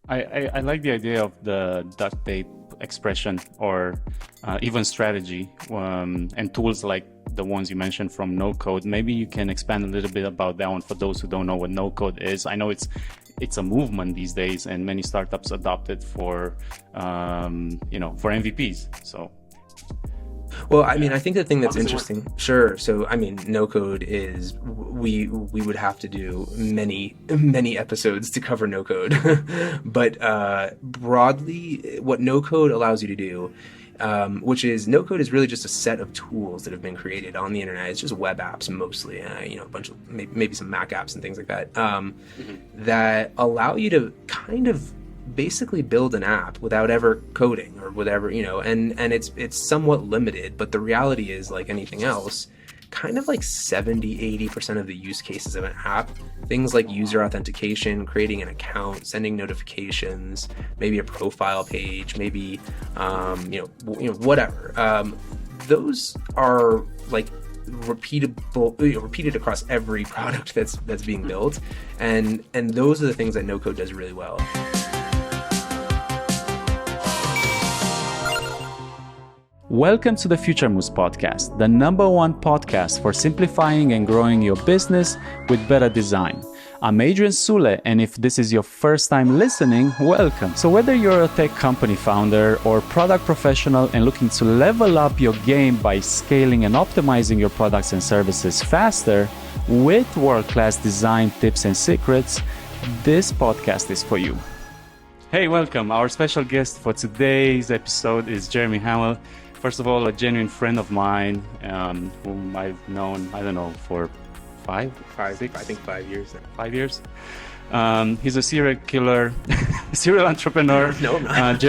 I like the idea of the duct tape expression or even strategy and tools like the ones you mentioned from no code. Maybe you can expand a little bit about that one for those who don't know what no code is. I know it's a movement these days, and many startups adopt it for for MVPs. So. Well, I mean, I think the thing that's interesting, sure. So, I mean, no code is, we would have to do many episodes to cover no code. But broadly, what no code allows you to do, which is no code is really just a set of tools that have been created on the internet. It's just web apps mostly, a bunch of maybe some Mac apps and things like that, that allow you to kind of basically build an app without ever coding or whatever, and it's somewhat limited, but the reality is, like anything else, kind of like 70-80% of the use cases of an app, things like user authentication, creating an account, sending notifications, maybe a profile page, maybe whatever, those are like repeated across every product that's being built, and those are the things that no code does really well. Welcome to the FutureMoose podcast, the #1 podcast for simplifying and growing your business with better design. I'm Adrian Sule, and if this is your first time listening, welcome. So whether you're a tech company founder or product professional and looking to level up your game by scaling and optimizing your products and services faster with world-class design tips and secrets, this podcast is for you. Hey, welcome. Our special guest for today's episode is Jeremy Hamel. First of all, a genuine friend of mine, whom I've known, for 5 years. 5 years. He's a serial killer, serial entrepreneur. No, I'm not.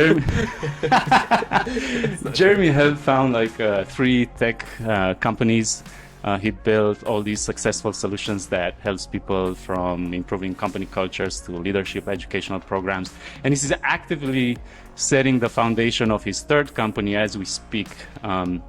Jeremy helped found 3 tech companies. He built all these successful solutions that helps people from improving company cultures to leadership educational programs. And he's actively setting the foundation of his 3rd company as we speak.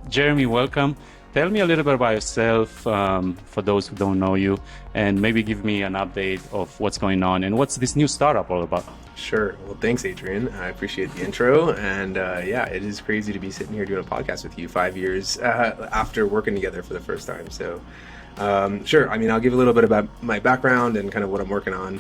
Jeremy, welcome. Tell me a little bit about yourself for those who don't know you, and maybe give me an update of what's going on and what's this new startup all about. Sure. Well, thanks, Adrian. I appreciate the intro. And it is crazy to be sitting here doing a podcast with you 5 years after working together for the first time. So, sure. I mean, I'll give a little bit about my background and kind of what I'm working on.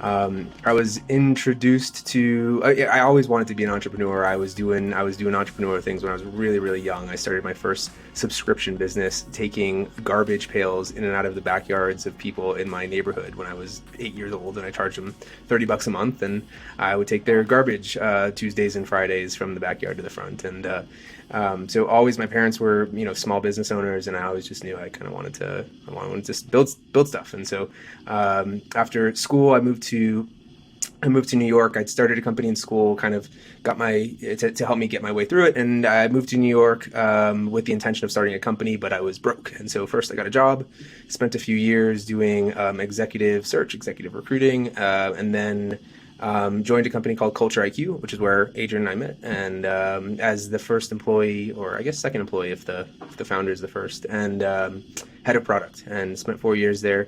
I was introduced to, I always wanted to be an entrepreneur. I was doing entrepreneurial things when I was really, really young. I started my first subscription business, taking garbage pails in and out of the backyards of people in my neighborhood when I was 8 years old, and I charged them $30 a month, and I would take their garbage Tuesdays and Fridays from the backyard to the front. And so always my parents were, small business owners, and I always just knew I kind of wanted to just build stuff. And so after school, I moved to New York. I'd started a company in school, kind of got to help me get my way through it. And I moved to New York with the intention of starting a company, but I was broke. And so first I got a job, spent a few years doing executive search, executive recruiting, and then joined a company called Culture IQ, which is where Adrian and I met, and as the first employee, or I guess second employee if the founder is the first, and head of product, and spent 4 years there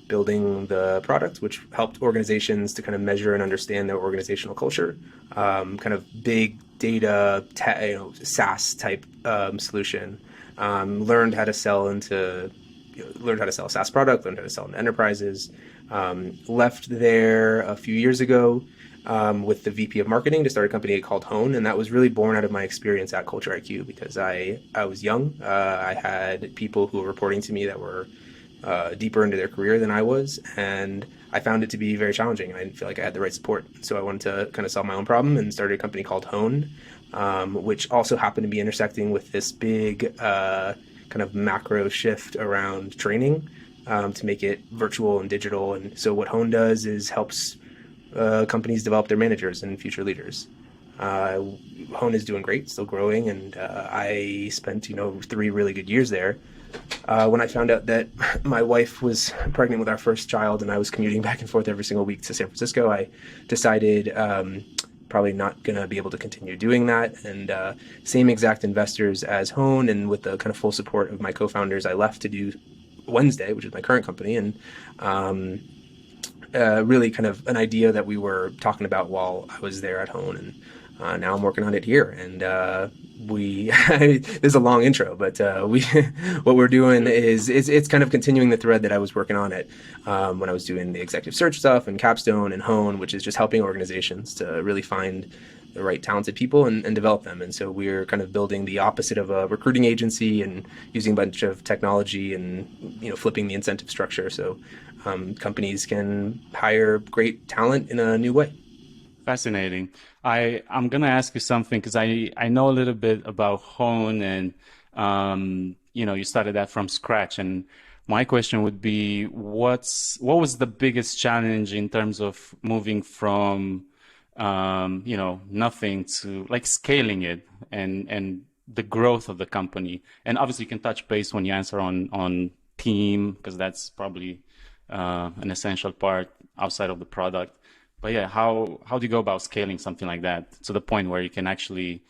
building the product, which helped organizations to kind of measure and understand their organizational culture, kind of big data, SaaS type solution. Learned how to sell a SaaS product, learned how to sell into enterprises. Left there a few years ago with the VP of marketing to start a company called Hone, and that was really born out of my experience at Culture IQ, because I was young. I had people who were reporting to me that were deeper into their career than I was, and I found it to be very challenging. I didn't feel like I had the right support, so I wanted to kind of solve my own problem and started a company called Hone, which also happened to be intersecting with this big kind of macro shift around training. To make it virtual and digital. And so what Hone does is helps companies develop their managers and future leaders. Hone is doing great, still growing, and I spent 3 really good years there. When I found out that my wife was pregnant with our first child and I was commuting back and forth every single week to San Francisco, I decided probably not going to be able to continue doing that. And same exact investors as Hone, and with the kind of full support of my co-founders, I left to do Wednesday, which is my current company, and really kind of an idea that we were talking about while I was there at Hone, and now I'm working on it here. And we this is a long intro, but we what we're doing is it's kind of continuing the thread that I was working on when I was doing the executive search stuff and Capstone and Hone, which is just helping organizations to really find the right talented people and develop them. And so we're kind of building the opposite of a recruiting agency and using a bunch of technology and flipping the incentive structure so companies can hire great talent in a new way. Fascinating. I'm gonna ask you something because I know a little bit about Hone, and you started that from scratch. And my question would be, what was the biggest challenge in terms of moving from nothing to like scaling it and the growth of the company? And obviously you can touch base when you answer on team, because that's probably an essential part outside of the product. But yeah, how do you go about scaling something like that to the point where you can actually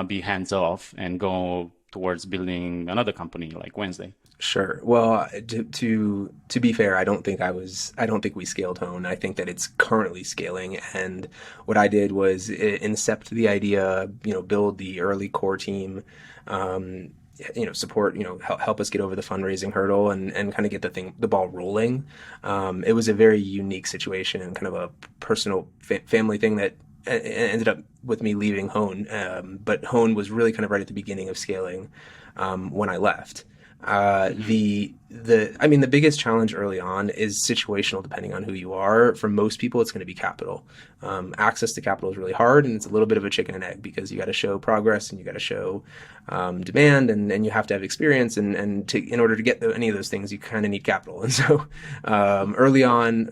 be hands off and go towards building another company like Wednesday? Sure. Well, to be fair, I don't think we scaled Hone. I think that it's currently scaling. And what I did was incept the idea, build the early core team, support, help us get over the fundraising hurdle and kind of get the ball rolling. It was a very unique situation and kind of a personal family thing that ended up with me leaving Hone. But Hone was really kind of right at the beginning of scaling when I left. The biggest challenge early on is situational, depending on who you are. For most people, it's going to be capital. Access to capital is really hard, and it's a little bit of a chicken and egg because you got to show progress and you got to show demand, and you have to have experience. And in order to get any of those things, you kind of need capital. And so early on.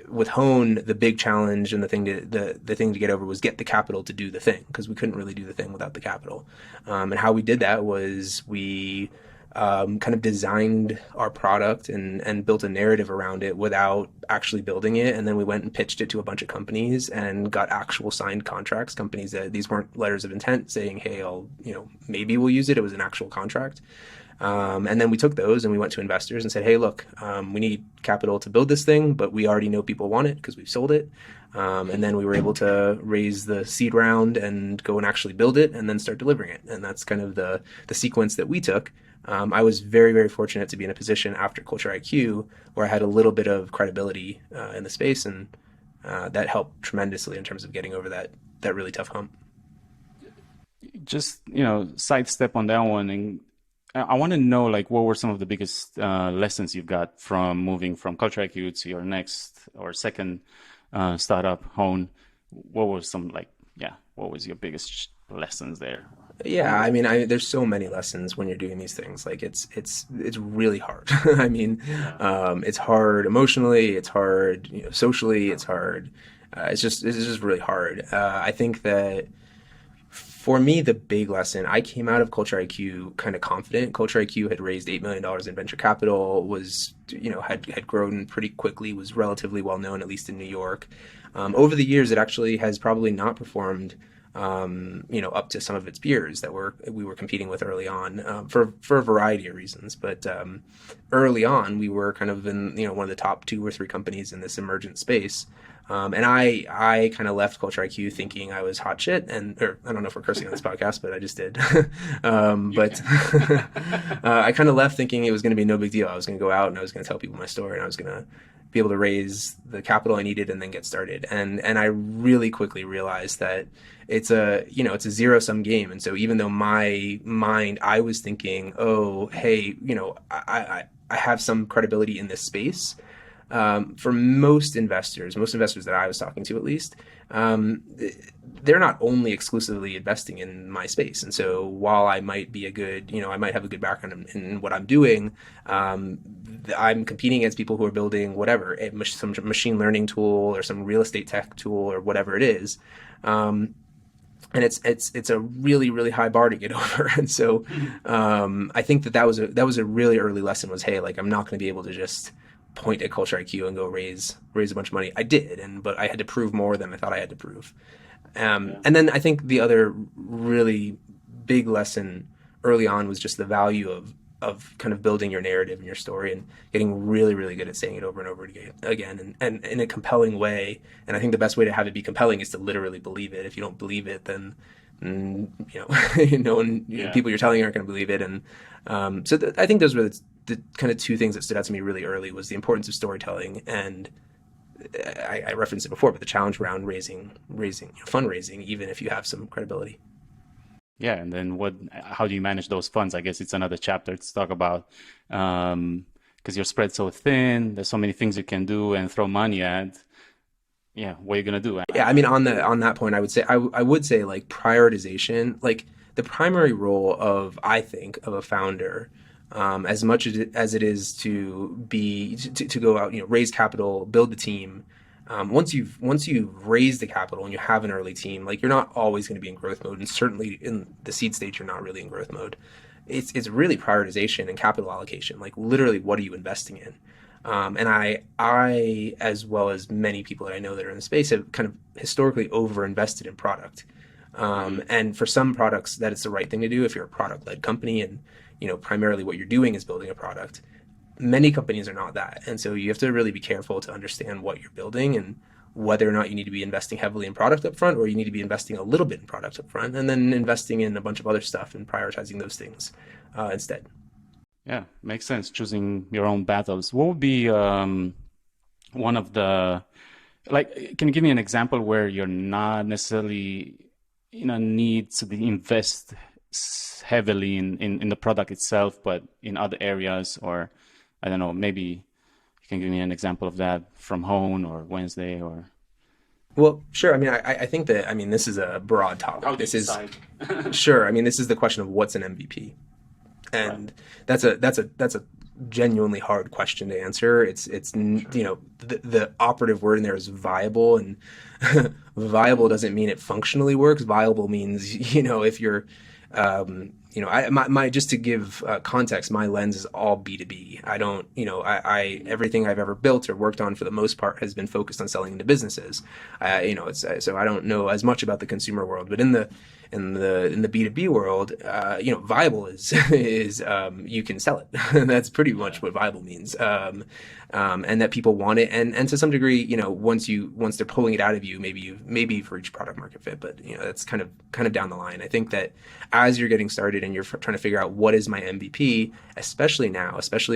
With Hone, the big challenge and the thing to get over was get the capital to do the thing, because we couldn't really do the thing without the capital. And how we did that was we kind of designed our product and built a narrative around it without actually building it. And then we went and pitched it to a bunch of companies and got actual signed contracts. Companies that these weren't letters of intent saying, "Hey, maybe we'll use it." It was an actual contract. And then we took those and we went to investors and said, "Hey, look, we need capital to build this thing, but we already know people want it because we've sold it." And then we were able to raise the seed round and go and actually build it and then start delivering it. And that's kind of the sequence that we took. I was very, very fortunate to be in a position after Culture IQ where I had a little bit of credibility in the space, and that helped tremendously in terms of getting over that really tough hump. Just, sidestep on that one, and I want to know, like, what were some of the biggest lessons you've got from moving from Culture IQ to your next or second startup, Hone? What was what was your biggest lessons there? Yeah, there's so many lessons when you're doing these things. Like it's really hard. It's hard emotionally, it's hard, socially, it's hard. It's just really hard. I think that for me, the big lesson, I came out of Culture IQ kind of confident. Culture IQ had raised $8 million in venture capital, had grown pretty quickly, was relatively well known, at least in New York. Over the years, it actually has probably not performed up to some of its peers that we were competing with early on for a variety of reasons. But early on, we were kind of in one of the top 2 or 3 companies in this emergent space. And I kind of left Culture IQ thinking I was hot shit, or I don't know if we're cursing on this podcast, but I just did. But I kind of left thinking it was going to be no big deal. I was going to go out and I was going to tell people my story, and I was going to be able to raise the capital I needed and then get started. And I really quickly realized that it's a zero-sum game. And so even though my mind, I was thinking, oh, hey, I have some credibility in this space. For most investors that I was talking to, at least, they're not only exclusively investing in my space. And so while I might be I might have a good background in what I'm doing, I'm competing against people who are building whatever, some machine learning tool or some real estate tech tool or whatever it is. And it's a really, really high bar to get over. And so I think that was a really early lesson was, hey, like, I'm not going to be able to just point at Culture IQ and go raise a bunch of money. I did, but I had to prove more than I thought I had to prove. And then I think the other really big lesson early on was just the value kind of building your narrative and your story and getting really, really good at saying it over and over again and in a compelling way. And I think the best way to have it be compelling is to literally believe it. If you don't believe it, then no one, people you're telling aren't going to believe it. And I think those were the kind of two things that stood out to me really early, was the importance of storytelling, and I referenced it before, but the challenge around raising fundraising, even if you have some credibility. Yeah, and then how do you manage those funds? I guess it's another chapter to talk about, because you're spread so thin. There's so many things you can do and throw money at. Yeah, what are you gonna do? Yeah, I mean, on that point, I would say like prioritization, like the primary role of, I think, of a founder, as much as it is to go out, raise capital, build the team. Once you've raised the capital and you have an early team, like, you're not always going to be in growth mode, and certainly in the seed stage, you're not really in growth mode. It's really prioritization and capital allocation. Like, literally, what are you investing in? And I, as well as many people that I know that are in the space, have kind of historically over-invested in product. And for some products, that is the right thing to do if you're a product-led company and, primarily what you're doing is building a product. Many companies are not that. And so you have to really be careful to understand what you're building and whether or not you need to be investing heavily in product up front, or you need to be investing a little bit in product up front and then investing in a bunch of other stuff and prioritizing those things instead. Yeah, makes sense. Choosing your own battles. What would be one of the, can you give me an example where you're not necessarily in a need to invest heavily in the product itself, but in other areas? Or I don't know, maybe you can give me an example of that from Hone or Wednesday or... Well, sure. I mean, I think that, this is a broad topic. How do you decide? Sure. This is the question of what's an MVP. And that's a genuinely hard question to answer. It's the operative word in there is viable, and viable doesn't mean it functionally works. Viable means, if you're just to give context, my lens is all B2B. I don't, everything I've ever built or worked on for the most part has been focused on selling into businesses. So I don't know as much about the consumer world, but in the B2B world, viable is you can sell it. That's pretty much what viable means. And that people want it, and to some degree, once they're pulling it out of you, maybe you've reached product market fit, but that's kind of down the line. I think that as you're getting started and you're trying to figure out what is my MVP, especially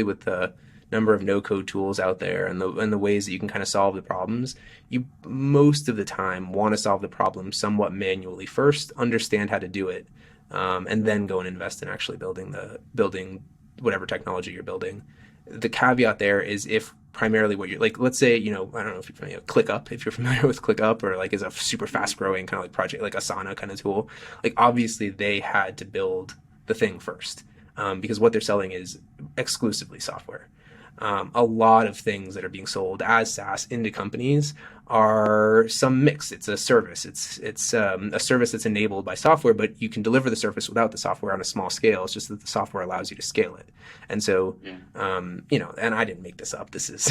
with the number of no-code tools out there and the ways that you can kind of solve the problems, you most of the time want to solve the problem somewhat manually first, understand how to do it, and then go and invest in actually building whatever technology you're building. The caveat there is if primarily what you're let's say, I don't know if you're familiar with ClickUp, if you're familiar with ClickUp, or is a super fast growing kind of like project, like Asana kind of tool, obviously they had to build the thing first, because what they're selling is exclusively software. A lot of things that are being sold as SaaS into companies are some mix. It's a service. It's a service that's enabled by software, but you can deliver the service without the software on a small scale. It's just that the software allows you to scale it. And so, and I didn't make this up. This is,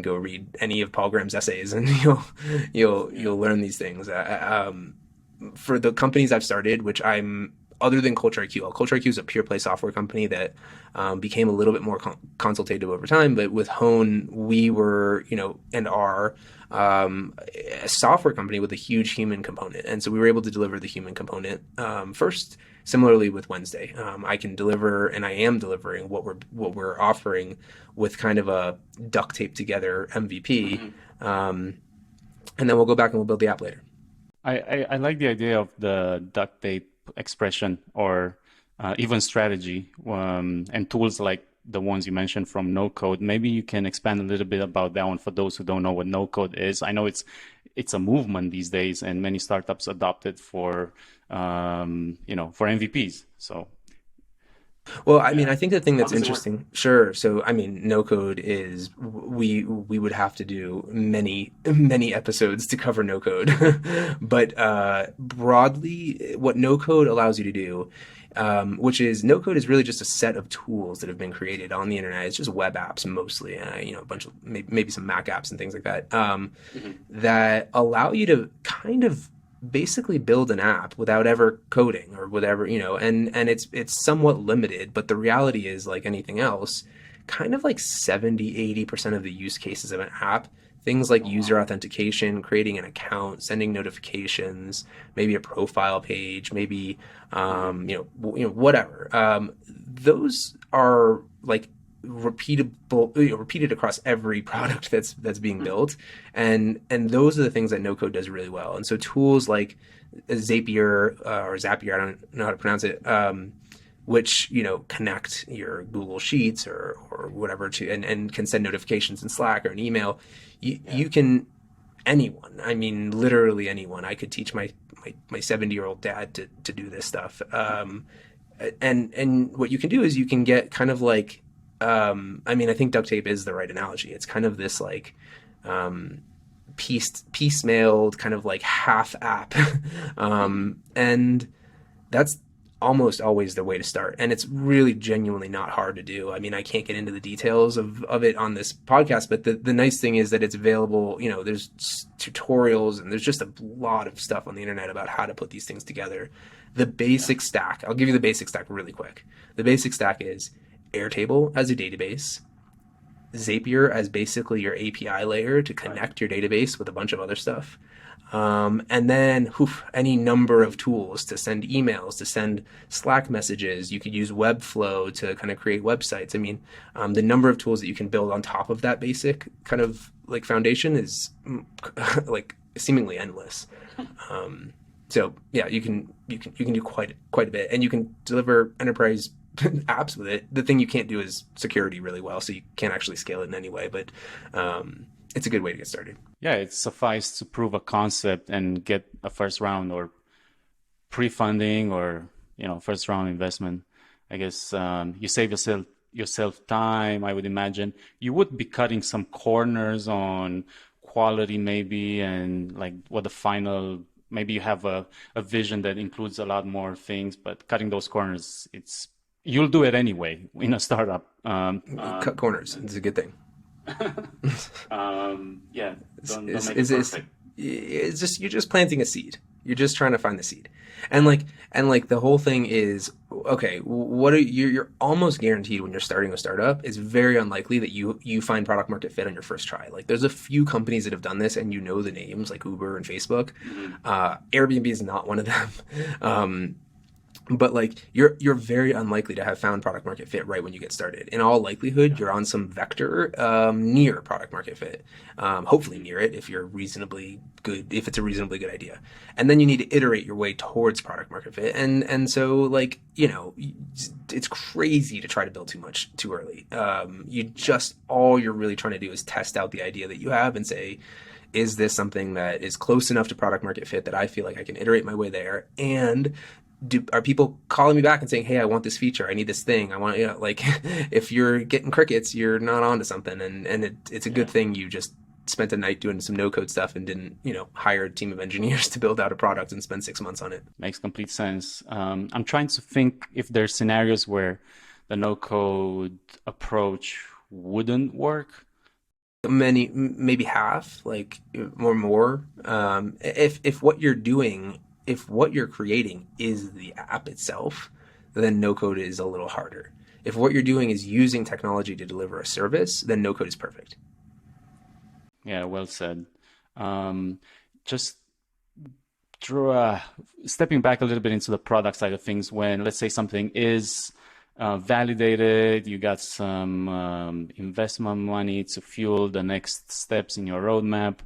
go read any of Paul Graham's essays, and you'll learn these things. For the companies I've started, which other than Culture IQ is a pure play software company that became a little bit more consultative over time. But with Hone, we were, and are a software company with a huge human component. And so we were able to deliver the human component first. Similarly with Wednesday, I can deliver, and I am delivering what we're offering with kind of a duct tape together MVP. And then we'll go back and we'll build the app later. I like the idea of the duct tape expression, or even strategy, and tools like the ones you mentioned from no code. Maybe you can expand a little bit about that one for those who don't know what no code is. I know it's a movement these days, and many startups adopt it for MVPs. So well, I think the thing that's interesting, sure. So, no code is, we would have to do many, many episodes to cover no code. But broadly, what no code allows you to do, which is, no code is really just a set of tools that have been created on the internet. It's just web apps mostly, a bunch of maybe some Mac apps and things like that, that allow you to kind of basically build an app without ever coding or whatever, and it's somewhat limited, but the reality is, like anything else, kind of like 70-80% of the use cases of an app, things like user authentication, creating an account, sending notifications, maybe a profile page, maybe whatever. Those are like repeated across every product that's being built, and those are the things that no code does really well. And so tools like Zapier or Zapier, I don't know how to pronounce it, which connect your Google Sheets or whatever to and can send notifications in Slack or an email. You can, anyone, I mean literally anyone. I could teach my 70-year-old dad to do this stuff. And what you can do is you can get kind of like, I mean, I think duct tape is the right analogy. It's kind of this like piecemealed kind of like half app, and that's almost always the way to start. And it's really genuinely not hard to do. I mean, I can't get into the details of it on this podcast, but the nice thing is that it's available. There's tutorials and there's just a lot of stuff on the internet about how to put these things together. The basic stack, I'll give you the basic stack really quick. The basic stack is Airtable as a database, Zapier as basically your API layer to connect your database with a bunch of other stuff. And then any number of tools to send emails, to send Slack messages. You could use Webflow to kind of create websites. I mean, the number of tools that you can build on top of that basic kind of like foundation is like seemingly endless. So yeah, you can do quite a bit, and you can deliver enterprise apps with it. The thing you can't do is security really well, so you can't actually scale it in any way. But it's a good way to get started. Yeah, it suffices to prove a concept and get a first round or pre-funding or first round investment. I guess you save yourself time. I would imagine you would be cutting some corners on quality maybe, and like what the final. Maybe you have a vision that includes a lot more things, but cutting those corners, you'll do it anyway in a startup. Cut corners. It's a good thing. Yeah, don't make it perfect. It's just, you're just planting a seed. You're just trying to find the seed, and the whole thing is, okay, what are you're almost guaranteed when you're starting a startup. It's very unlikely that you find product market fit on your first try. Like there's a few companies that have done this, and the names like Uber and Facebook. Airbnb is not one of them. But like you're very unlikely to have found product market fit right when you get started. In all likelihood, you're on some vector near product market fit. Hopefully near it if it's a reasonably good idea. And then you need to iterate your way towards product market fit. And so like, it's crazy to try to build too much too early. All you're really trying to do is test out the idea that you have and say, is this something that is close enough to product market fit that I feel like I can iterate my way there? And are people calling me back and saying, hey, I want this feature, I need this thing, I want, like if you're getting crickets, you're not onto something, and it's a good thing you just spent a night doing some no code stuff and didn't hire a team of engineers to build out a product and spend 6 months on it. Makes complete sense. I'm trying to think if there's scenarios where the no code approach wouldn't work. Maybe half, like or more. If what you're creating is the app itself, then no code is a little harder. If what you're doing is using technology to deliver a service, then no code is perfect. Yeah, well said. Just stepping back a little bit into the product side of things, when let's say something is validated, you got some investment money to fuel the next steps in your roadmap.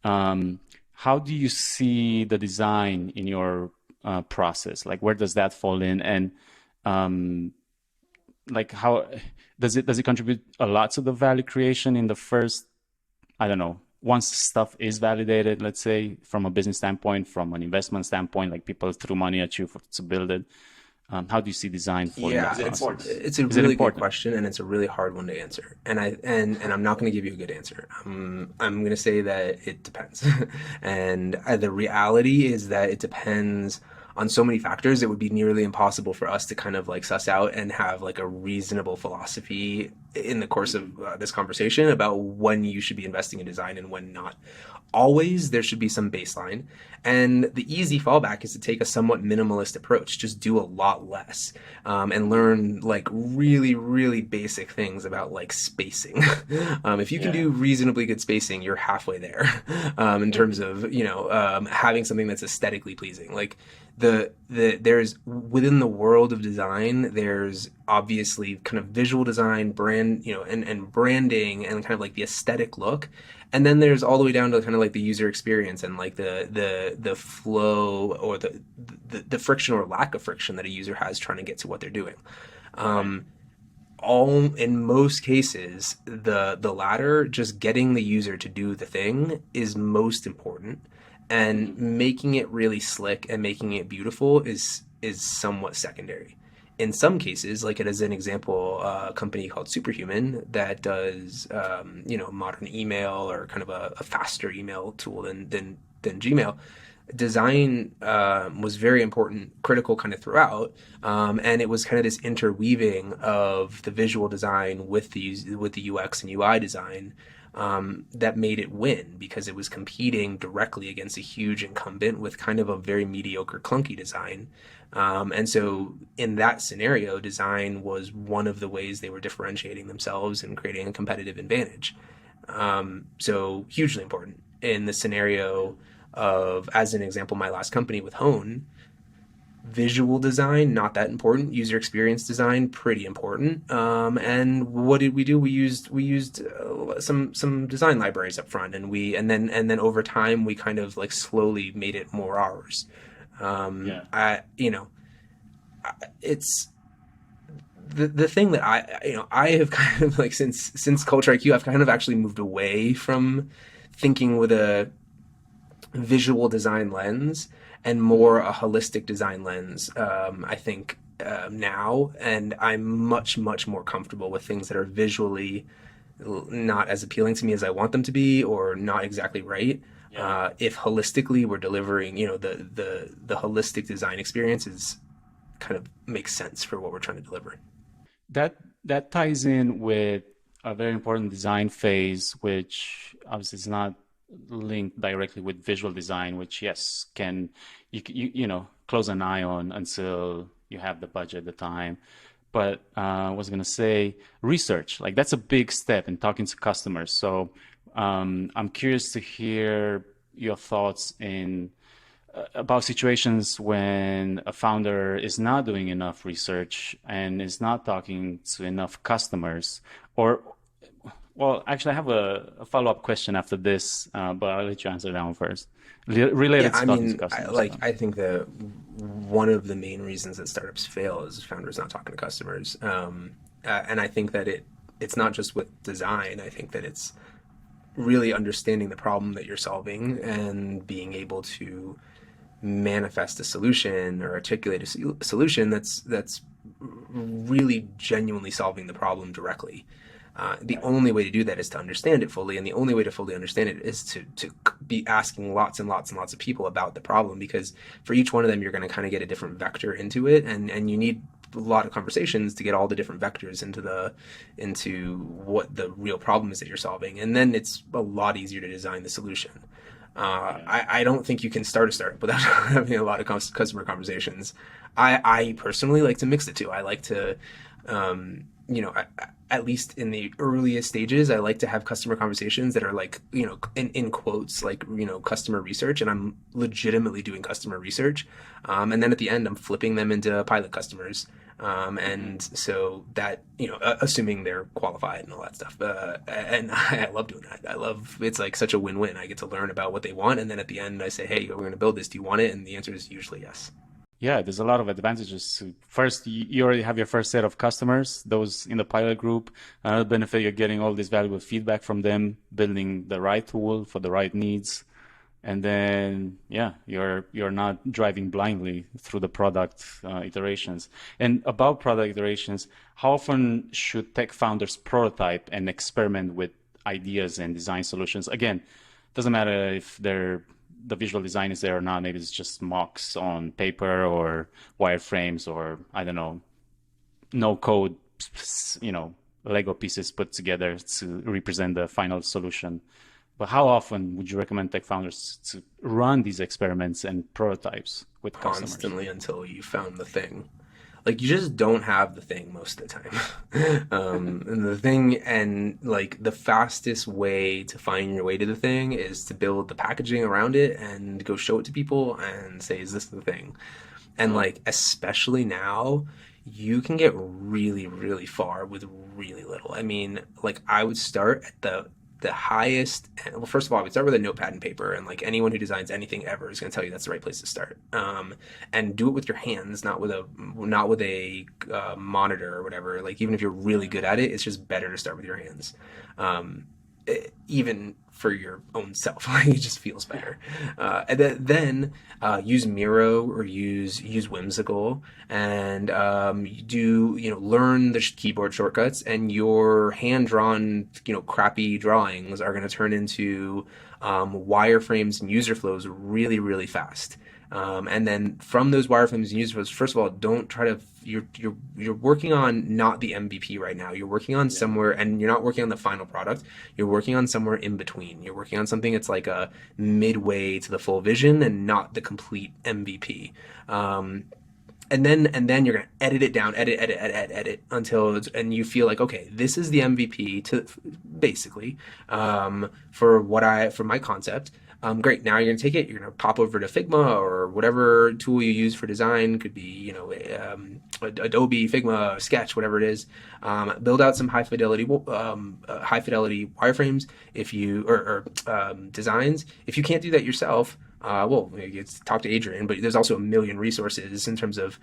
How do you see the design in your process? Like, where does that fall in? And like, how does it contribute a lot to the value creation in the first, I don't know, once stuff is validated, let's say, from a business standpoint, from an investment standpoint, like people threw money at you to build it. How do you see design for it's a really good question, and it's a really hard one to answer. And I'm not going to give you a good answer. I'm going to say that it depends. And the reality is that it depends on so many factors. It would be nearly impossible for us to kind of like suss out and have like a reasonable philosophy in the course of this conversation about when you should be investing in design and when not. Always there should be some baseline. And the easy fallback is to take a somewhat minimalist approach. Just do a lot less and learn like really, really basic things about like spacing. If you can do reasonably good spacing, you're halfway there in terms of, having something that's aesthetically pleasing. Like there's within the world of design, there's obviously kind of visual design, brand, and branding and kind of like the aesthetic look. And then there's all the way down to kind of like the user experience and like the flow or the friction or lack of friction that a user has trying to get to what they're doing. All in most cases, the latter, just getting the user to do the thing, is most important, and making it really slick and making it beautiful is somewhat secondary. In some cases, like it as an example, a company called Superhuman that does modern email or kind of a faster email tool than Gmail. Design was very important, critical kind of throughout, and it was kind of this interweaving of the visual design with the UX and UI design that made it win, because it was competing directly against a huge incumbent with kind of a very mediocre, clunky design. And so in that scenario, design was one of the ways they were differentiating themselves and creating a competitive advantage. So hugely important. In the scenario of, as an example, my last company with Hone, visual design, not that important. User experience design, pretty important. And what did we do? We used some design libraries up front, and then over time we kind of like slowly made it more ours. It's the thing that I have kind of like since Culture IQ, I've kind of actually moved away from thinking with a visual design lens and more a holistic design lens, I think, now. And I'm much, much more comfortable with things that are visually not as appealing to me as I want them to be, or not exactly right. If holistically we're delivering, the holistic design experience is kind of makes sense for what we're trying to deliver. That ties in with a very important design phase, which obviously is not linked directly with visual design, which yes, can you close an eye on until you have the budget, the time. But I was gonna say research, like that's a big step in talking to customers. So I'm curious to hear your thoughts about situations when a founder is not doing enough research and is not talking to enough customers. Well, actually, I have a follow-up question after this, but I'll let you answer that one first. Related to talking to customers. I think that one of the main reasons that startups fail is founders not talking to customers. And I think that it's not just with design. I think that it's really understanding the problem that you're solving and being able to manifest a solution or articulate a solution that's really genuinely solving the problem directly. The only way to do that is to understand it fully, and the only way to fully understand it is to be asking lots and lots and lots of people about the problem, because for each one of them you're going to kind of get a different vector into it, and you need a lot of conversations to get all the different vectors into what the real problem is that you're solving, and then it's a lot easier to design the solution. I don't think you can start a startup without having a lot of customer conversations. I personally like to mix the two. I like to at least in the earliest stages, I like to have customer conversations that are like, in quotes, like, customer research, and I'm legitimately doing customer research. And then at the end, I'm flipping them into pilot customers. And so that, assuming they're qualified and all that stuff. And I love doing that. It's like such a win-win. I get to learn about what they want. And then at the end, I say, hey, we're going to build this. Do you want it? And the answer is usually yes. Yeah, there's a lot of advantages. First, you already have your first set of customers, those in the pilot group. Another benefit, you're getting all this valuable feedback from them, building the right tool for the right needs. And then, yeah, you're not driving blindly through the product iterations. And about product iterations, how often should tech founders prototype and experiment with ideas and design solutions? Again, doesn't matter if the visual design is there or not. Maybe it's just mocks on paper or wireframes or, I don't know, no code, Lego pieces put together to represent the final solution. But how often would you recommend tech founders to run these experiments and prototypes with customers? Constantly until you found the thing. Like, you just don't have the thing most of the time. And the thing, and like the fastest way to find your way to the thing is to build the packaging around it and go show it to people and say, is this the thing? And like, especially now, you can get really, really far with really little. I mean, like, I would start at the highest. Well, first of all, I would start with a notepad and paper, and like anyone who designs anything ever is going to tell you that's the right place to start. And do it with your hands, not with a monitor or whatever. Like, even if you're really good at it, it's just better to start with your hands. Even for your own self, it just feels better. And then use Miro or use Whimsical, and learn the keyboard shortcuts, and your hand drawn crappy drawings are going to turn into wireframes and user flows really, really fast. And then from those wireframes and user flows, first of all, don't try to. You're working on not the MVP right now. You're working on somewhere, and you're not working on the final product. You're working on somewhere in between. You're working on something that's like a midway to the full vision and not the complete MVP. And then you're gonna edit it down, edit until and you feel like, okay, this is the MVP to basically for my concept. Great. Now you're gonna take it. You're gonna pop over to Figma or whatever tool you use for design. Could be Adobe, Figma, Sketch, whatever it is. Build out some high fidelity wireframes if you or designs. If you can't do that yourself, you talk to Adrian. But there's also a million resources in terms of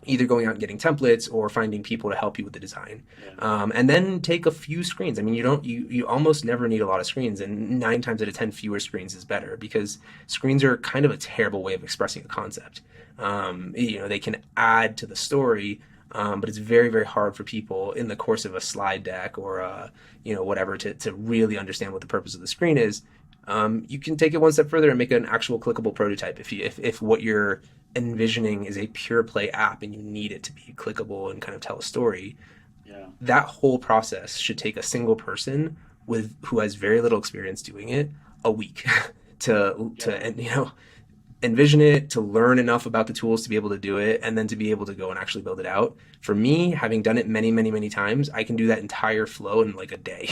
either going out and getting templates or finding people to help you with the design. And then take a few screens. I mean, you almost never need a lot of screens, and 9 times out of 10 fewer screens is better, because screens are kind of a terrible way of expressing a concept. They can add to the story, but it's very, very hard for people in the course of a slide deck or whatever to really understand what the purpose of the screen is. You can take it one step further and make an actual clickable prototype. If what you're envisioning is a pure play app and you need it to be clickable and kind of tell a story, that whole process should take a single person who has very little experience doing it a week to envision it, to learn enough about the tools to be able to do it, and then to be able to go and actually build it out. For me, having done it many, many, many times, I can do that entire flow in like a day,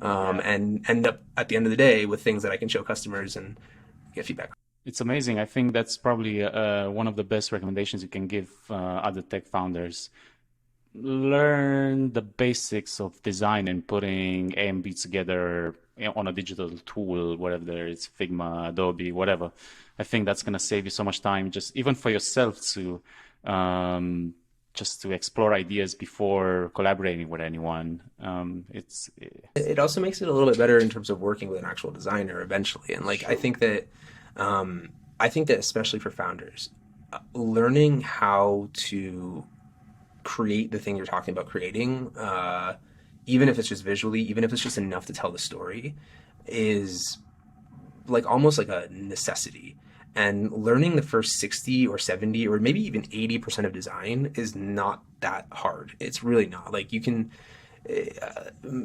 and end up at the end of the day with things that I can show customers and get feedback. It's amazing. I think that's probably one of the best recommendations you can give other tech founders. Learn the basics of design and putting A and B together on a digital tool, whether it's Figma, Adobe, whatever. I think that's going to save you so much time, just even for yourself to just to explore ideas before collaborating with anyone. It also makes it a little bit better in terms of working with an actual designer eventually. And like, I think that especially for founders, learning how to create the thing you're talking about creating, even if it's just visually, even if it's just enough to tell the story, is like almost like a necessity. And learning the first 60 or 70 or maybe even 80% of design is not that hard. It's really not. Like, you can,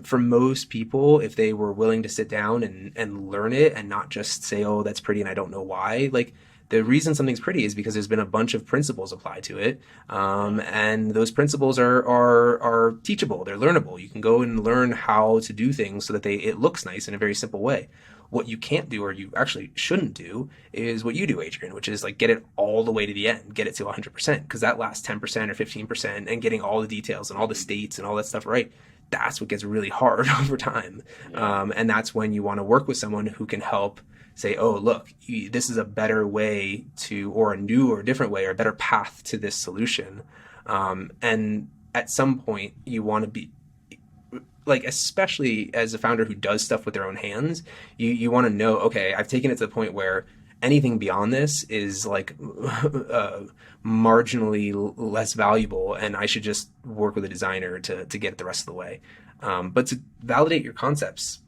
for most people, if they were willing to sit down and learn it and not just say, oh, that's pretty and I don't know why, like, the reason something's pretty is because there's been a bunch of principles applied to it, and those principles are teachable. They're learnable. You can go and learn how to do things so that it looks nice in a very simple way. What you can't do, or you actually shouldn't do, is what you do, Adrian, which is like get it all the way to the end, get it to 100%, because that last 10% or 15% and getting all the details and all the states and all that stuff right, that's what gets really hard over time. And that's when you want to work with someone who can help say, oh, look, this is a better way to, or a new or different way, or a better path to this solution. And at some point you want to be like, especially as a founder who does stuff with their own hands, you want to know, okay, I've taken it to the point where anything beyond this is like marginally less valuable, and I should just work with a designer to get it the rest of the way. But to validate your concepts,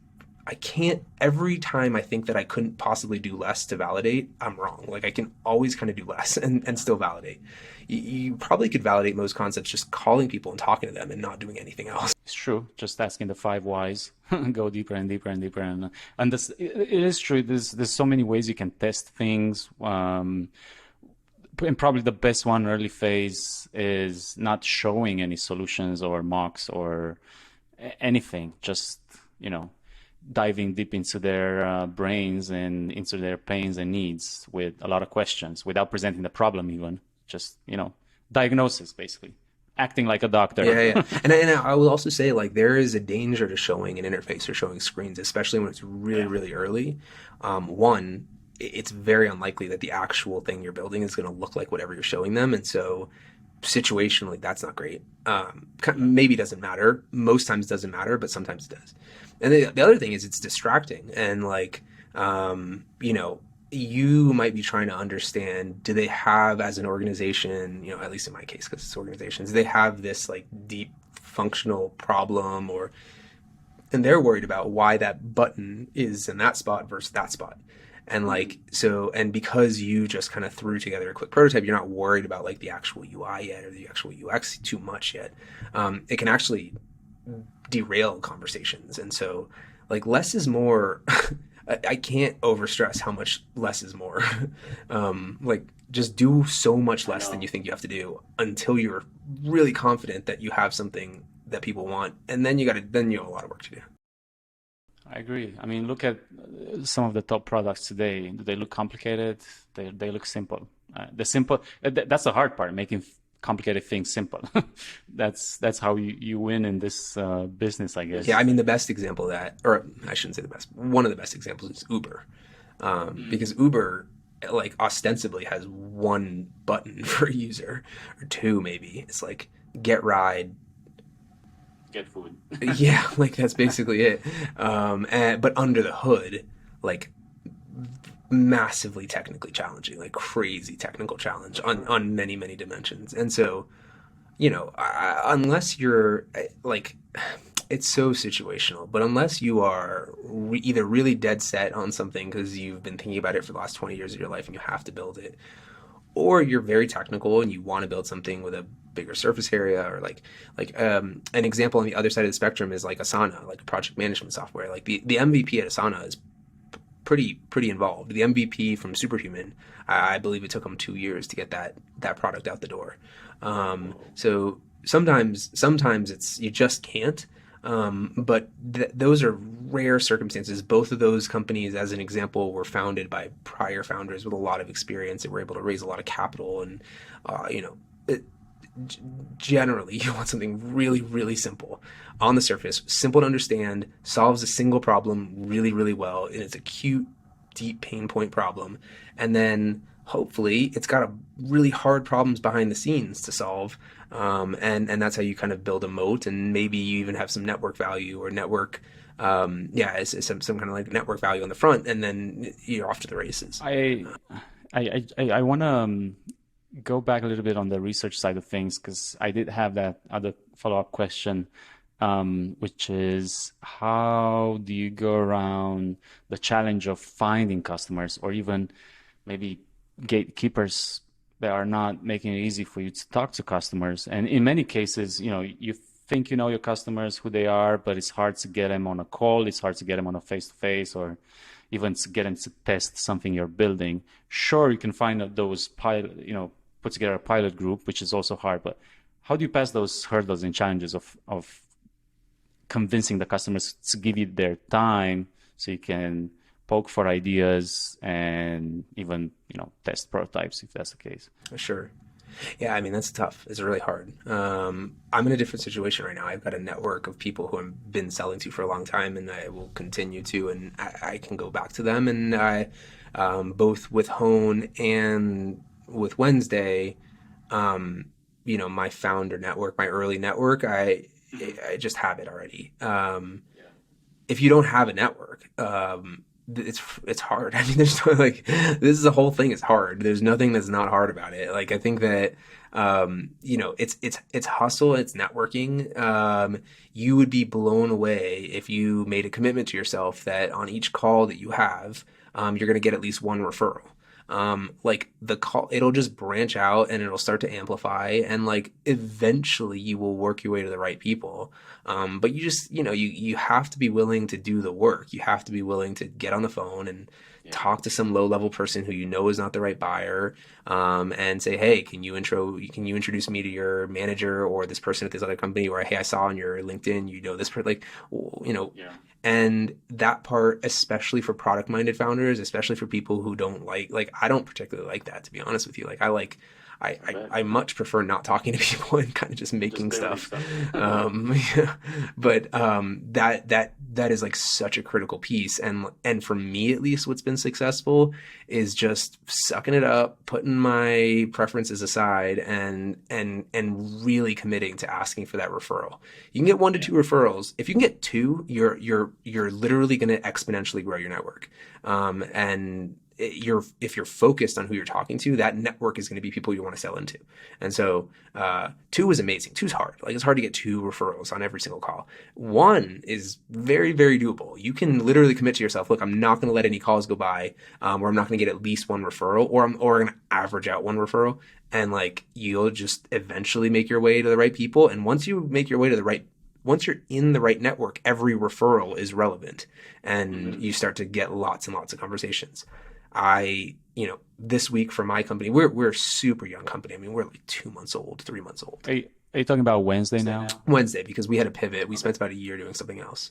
I can't, every time I think that I couldn't possibly do less to validate, I'm wrong. Like I can always kind of do less and still validate. You probably could validate most concepts just calling people and talking to them and not doing anything else. It's true. Just asking the five whys, go deeper and deeper and deeper, and this it is true. There's so many ways you can test things. And probably the best one early phase is not showing any solutions or mocks or anything. Just diving deep into their brains and into their pains and needs with a lot of questions without presenting the problem even. Just diagnosis basically. Acting like a doctor. Yeah. And I will also say, like, there is a danger to showing an interface or showing screens, especially when it's really, really early. One, it's very unlikely that the actual thing you're building is going to look like whatever you're showing them. And so situationally, that's not great. Maybe it doesn't matter. Most times it doesn't matter, but sometimes it does. And the other thing is it's distracting. And like, you might be trying to understand, do they have, as an organization, at least in my case, because it's organizations, they have this like deep functional problem, and they're worried about why that button is in that spot versus that spot. And like, so, and because you just kind of threw together a quick prototype, you're not worried about like the actual UI yet or the actual UX too much yet. It can actually derail conversations. And so like less is more. I can't overstress how much less is more. Like just do so much less than you think you have to do until you're really confident that you have something that people want. And then you have a lot of work to do. I agree. I mean, look at some of the top products today. Do they look complicated? They look simple. That's the hard part, making complicated things simple. That's how you win in this business, I guess. Yeah, I mean, the best example of that, or I shouldn't say the best, one of the best examples is Uber. Because Uber, like, ostensibly has one button for a user, or two maybe. It's like, get ride, get food. Yeah, like that's basically it. But under the hood, like massively technically challenging, like crazy technical challenge on many, many dimensions. And so, unless you're like, it's so situational, but unless you are either really dead set on something because you've been thinking about it for the last 20 years of your life and you have to build it, or you're very technical and you want to build something with a bigger surface area, or an example on the other side of the spectrum is like Asana, like a project management software. Like the MVP at Asana is pretty involved. The MVP from Superhuman, I believe it took them 2 years to get that product out the door. So sometimes it's, you just can't. But those are rare circumstances. Both of those companies, as an example, were founded by prior founders with a lot of experience that were able to raise a lot of capital. And, generally, you want something really, really simple on the surface, simple to understand, solves a single problem really, really well, and it's a acute, deep pain point problem. And then hopefully it's got really hard problems behind the scenes to solve. And that's how you kind of build a moat, and maybe you even have some network value or network, it's some kind of like network value on the front, and then you're off to the races. I want to go back a little bit on the research side of things, because I did have that other follow-up question, which is, how do you go around the challenge of finding customers, or even maybe gatekeepers that are not making it easy for you to talk to customers? And in many cases, you think you know your customers, who they are, but it's hard to get them on a call. It's hard to get them on a face-to-face, or even to get them to test something you're building. Sure, you can find those pilot, put together a pilot group, which is also hard. But how do you pass those hurdles and challenges of convincing the customers to give you their time so you can poke for ideas and even, test prototypes if that's the case? Sure. Yeah, I mean, that's tough. It's really hard. I'm in a different situation right now. I've got a network of people who I've been selling to for a long time, and I will continue to, and I can go back to them. And I, both with Hone and with Wednesday, my founder network, my early network, I just have it already. If you don't have a network, it's hard. I mean, there's no, like, this is the whole thing is hard. There's nothing that's not hard about it. Like, I think that, it's hustle, it's networking. You would be blown away if you made a commitment to yourself that on each call that you have, you're going to get at least one referral. Like the call, it'll just branch out and it'll start to amplify, and like eventually you will work your way to the right people. But you just, you have to be willing to do the work. You have to be willing to get on the phone and talk to some low level person who you know is not the right buyer, and say, hey, can you introduce me to your manager or this person at this other company, or hey, I saw on your LinkedIn, this person, like, yeah. And that part, especially for product minded founders, especially for people who don't like I don't particularly like that, to be honest with you. Like I much prefer not talking to people and kind of just making stuff. Yeah. But that is like such a critical piece. And for me, at least, what's been successful is just sucking it up, putting my preferences aside, and really committing to asking for that referral. You can get 1 to 2 referrals. If you can get 2, you're literally going to exponentially grow your network. And if you're focused on who you're talking to, that network is going to be people you want to sell into. And so 2 is amazing. 2 is hard. Like, it's hard to get 2 referrals on every single call. 1 is very, very doable. You can literally commit to yourself, look, I'm not going to let any calls go by where I'm not going to get at least 1 referral, or I'm going to average out 1 referral. And like, you'll just eventually make your way to the right people. And once you make your way to once you're in the right network, every referral is relevant, and you start to get lots and lots of conversations. This week for my company, we're a super young company. I mean, we're like 2 months old, 3 months old. Are you talking about Wednesday now? Wednesday, because we had a pivot. We spent about a year doing something else.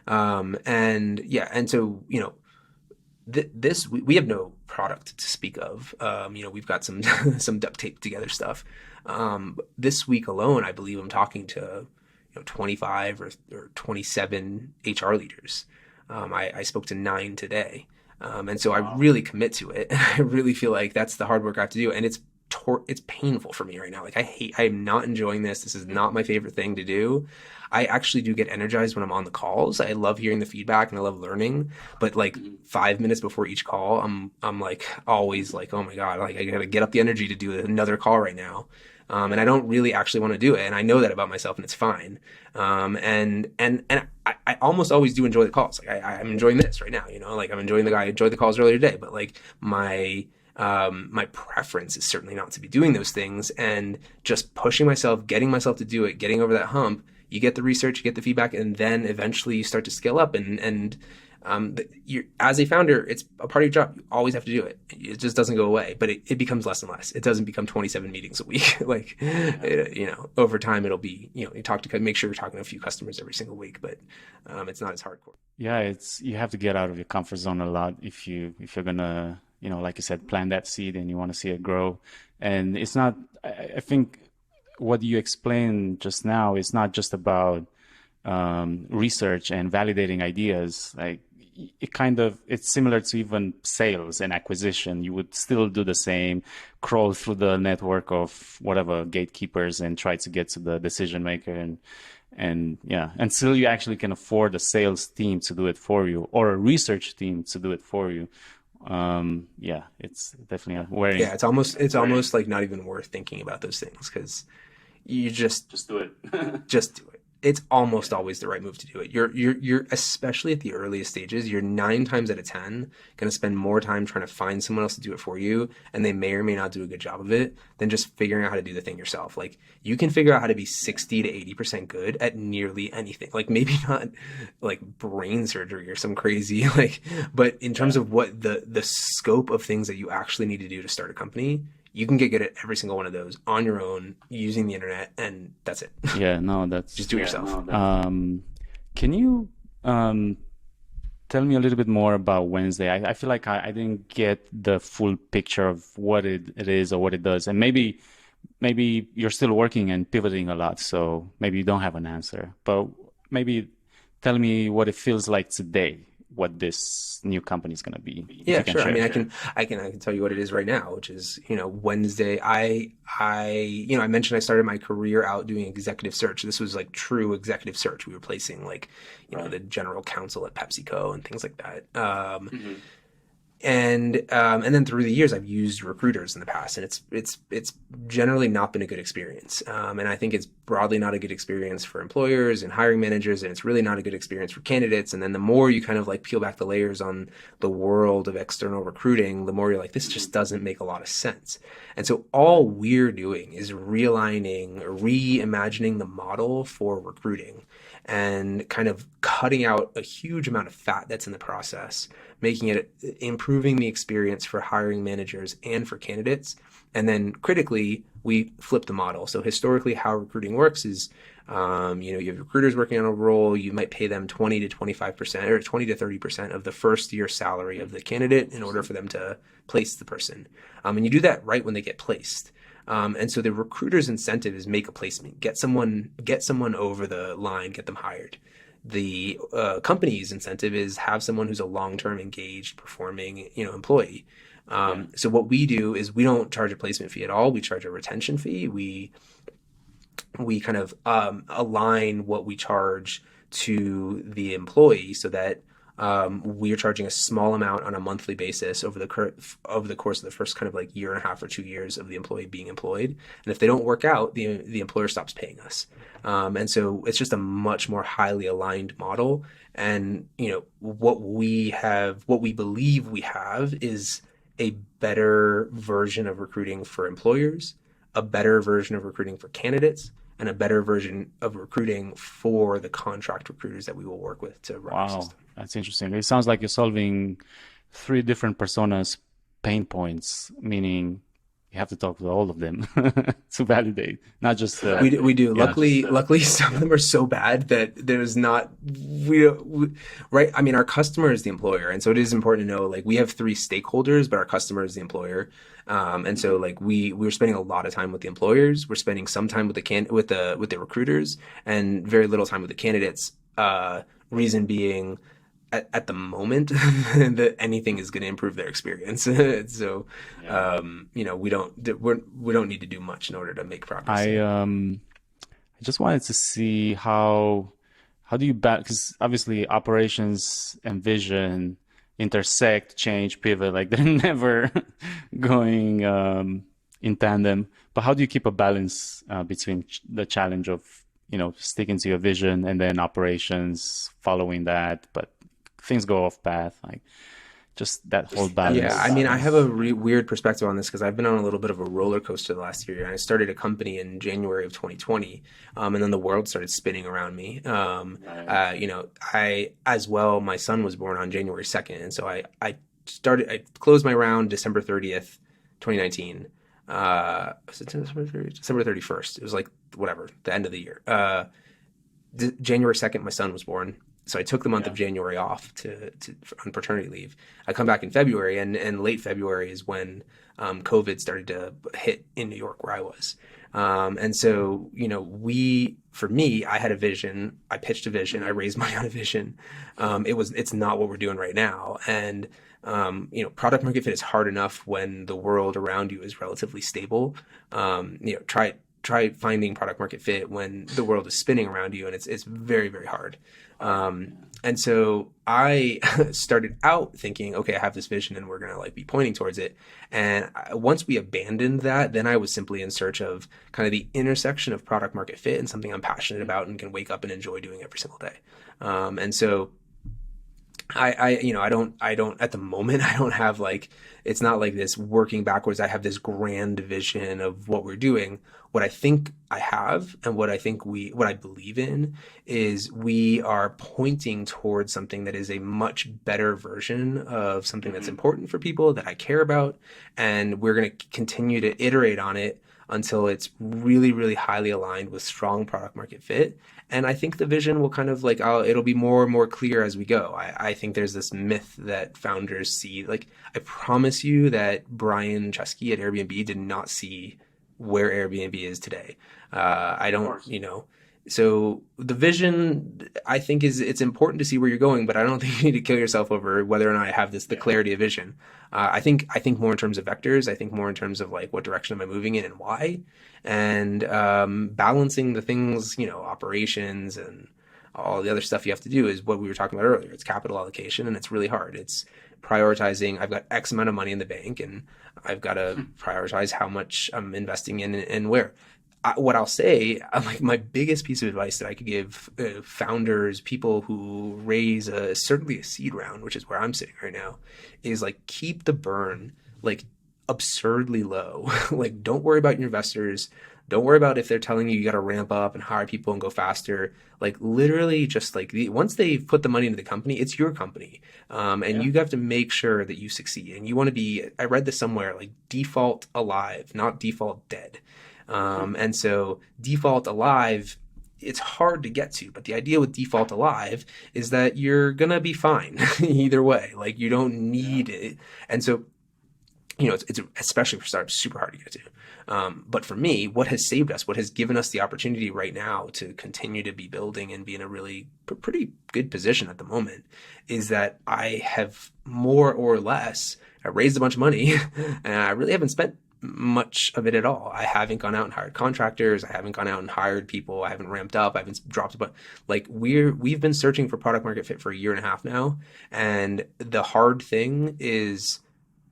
And so, we have no product to speak of. We've got some duct tape together stuff. This week alone, I believe I'm talking to 25 or 27 HR leaders. I spoke to 9 today. And so I really commit to it. I really feel like that's the hard work I have to do. And it's painful for me right now. Like, I am not enjoying this. This is not my favorite thing to do. I actually do get energized when I'm on the calls. I love hearing the feedback and I love learning. But like 5 minutes before each call, I'm like always like, oh my God, like I gotta get up the energy to do another call right now. And I don't really actually want to do it. And I know that about myself, and it's fine. And I almost always do enjoy the calls. Like I'm enjoying this right now, like I enjoyed the calls earlier today, but like my preference is certainly not to be doing those things, and just pushing myself, getting myself to do it, getting over that hump. You get the research, you get the feedback, and then eventually you start to scale up. And as a founder, it's a part of your job. You always have to do it. It just doesn't go away, but it becomes less and less. It doesn't become 27 meetings a week. Like, over time it'll be, make sure you're talking to a few customers every single week, but it's not as hardcore. Yeah, you have to get out of your comfort zone a lot if you're gonna, like you said, plant that seed and you want to see it grow. And it's not, I think what you explained just now is not just about research and validating ideas. Like, it's similar to even sales and acquisition. You would still do the same, crawl through the network of whatever gatekeepers and try to get to the decision maker, and until you actually can afford a sales team to do it for you or a research team to do it for you. It's definitely wearing. Yeah, it's almost like not even worth thinking about those things, because you just do it. Just do it. It's almost always the right move to do it. You're especially at the earliest stages, you're 9 times out of 10 going to spend more time trying to find someone else to do it for you, and they may or may not do a good job of it, than just figuring out how to do the thing yourself. Like, you can figure out how to be 60 to 80% good at nearly anything. Like, maybe not like brain surgery or some crazy, like, but in terms of what the scope of things that you actually need to do to start a company, you can get good at every single one of those on your own using the internet, and that's it. Yeah, no, that's just do it yourself. Can you tell me a little bit more about Wednesday? I feel like I didn't get the full picture of what it is or what it does, and maybe you're still working and pivoting a lot, so maybe you don't have an answer. But maybe tell me what it feels like today what this new company is going to be? If Yeah, you can sure. I share. mean, I can tell you what it is right now, which is, Wednesday. I mentioned I started my career out doing executive search. This was like true executive search. We were placing like, the general counsel at PepsiCo and things like that. And then through the years, I've used recruiters in the past, and it's generally not been a good experience. And I think it's broadly not a good experience for employers and hiring managers, and it's really not a good experience for candidates. And then the more you kind of like peel back the layers on the world of external recruiting, the more you're like, this just doesn't make a lot of sense. And so all we're doing is realigning, reimagining the model for recruiting and kind of cutting out a huge amount of fat that's in the process, making it improving the experience for hiring managers and for candidates. And then critically, we flip the model. So historically, how recruiting works is, you have recruiters working on a role. You might pay them 20 to 25% or 20 to 30% of the first year salary of the candidate in order for them to place the person. And you do that right when they get placed. And so the recruiter's incentive is make a placement, get someone over the line, get them hired. The company's incentive is have someone who's a long-term engaged, performing, employee. So what we do is we don't charge a placement fee at all. We charge a retention fee. We kind of align what we charge to the employee so that we are charging a small amount on a monthly basis over the course of the first kind of like year and a half or 2 years of the employee being employed. And if they don't work out, the employer stops paying us. And so it's just a much more highly aligned model. And, what we believe we have is a better version of recruiting for employers, a better version of recruiting for candidates, and a better version of recruiting for the contract recruiters that we will work with to run our system. That's interesting. It sounds like you're solving 3 different personas' pain points, meaning you have to talk to all of them to validate, not just we do. Luckily, some of them are so bad that there's not right. I mean, our customer is the employer, and so it is important to know like we have 3 stakeholders, but our customer is the employer. And so like we're spending a lot of time with the employers. We're spending some time with the recruiters, and very little time with the candidates. Reason being, at the moment that anything is going to improve their experience. So, we don't need to do much in order to make progress. I just wanted to see how do you balance, because obviously operations and vision intersect, change, pivot, like they're never going in tandem. But how do you keep a balance between the challenge of, sticking to your vision and then operations following that, but things go off path, like just that whole balance? Yeah, I mean, I have a weird perspective on this because I've been on a little bit of a roller coaster the last year. I started a company in January of 2020, and then the world started spinning around me. I as well, my son was born on January 2nd, and so I closed my round December 30th, 2019. Was it December 31st? It was like whatever, the end of the year. January 2nd, my son was born. So I took the month of January off on paternity leave. I come back in February, and late February is when COVID started to hit in New York where I was. And so, for me, I had a vision. I pitched a vision. I raised money on a vision. It's not what we're doing right now. And, product market fit is hard enough when the world around you is relatively stable. Try finding product market fit when the world is spinning around you, and it's very, very hard. And so I started out thinking, okay, I have this vision and we're going to be pointing towards it. And once we abandoned that, then I was simply in search of kind of the intersection of product market fit and something I'm passionate about and can wake up and enjoy doing every single day. And so I don't at the moment, I don't have it's not like this working backwards. I have this grand vision of what we're doing. What I think I have and what I believe in is we are pointing towards something that is a much better version of something that's important for people that I care about. And we're going to continue to iterate on it until it's really, really highly aligned with strong product market fit. And I think the vision will kind of it'll be more and more clear as we go. I think there's this myth that founders see. I promise you that Brian Chesky at Airbnb did not see where Airbnb is today. I don't, So the vision, I think, it's important to see where you're going, but I don't think you need to kill yourself over whether or not I have the clarity of vision. I think more in terms of vectors. I think more in terms of like what direction am I moving in and why, and balancing the things, operations and all the other stuff you have to do is what we were talking about earlier. It's capital allocation, and it's really hard. It's prioritizing. I've got X amount of money in the bank, and I've got to prioritize how much I'm investing in and where. What I'll say, like my biggest piece of advice that I could give founders, people who raise certainly a seed round, which is where I'm sitting right now, is like keep the burn like absurdly low. Like don't worry about your investors. Don't worry about if they're telling you got to ramp up and hire people and go faster. Like literally just like once they've put the money into the company, it's your company. And you have to make sure that you succeed. And you want to be, I read this somewhere, like default alive, not default dead. And so default alive, it's hard to get to, but the idea with default alive is that you're going to be fine either way. Like you don't need it. And so, it's especially for startups, super hard to get to. But for me, what has saved us, what has given us the opportunity right now to continue to be building and be in a really pretty good position at the moment is that I have more or less, I raised a bunch of money and I really haven't spent much of it at all. I haven't gone out and hired contractors. I haven't gone out and hired people. I haven't ramped up. I haven't dropped, but like we've been searching for product market fit for a year and a half now. And the hard thing is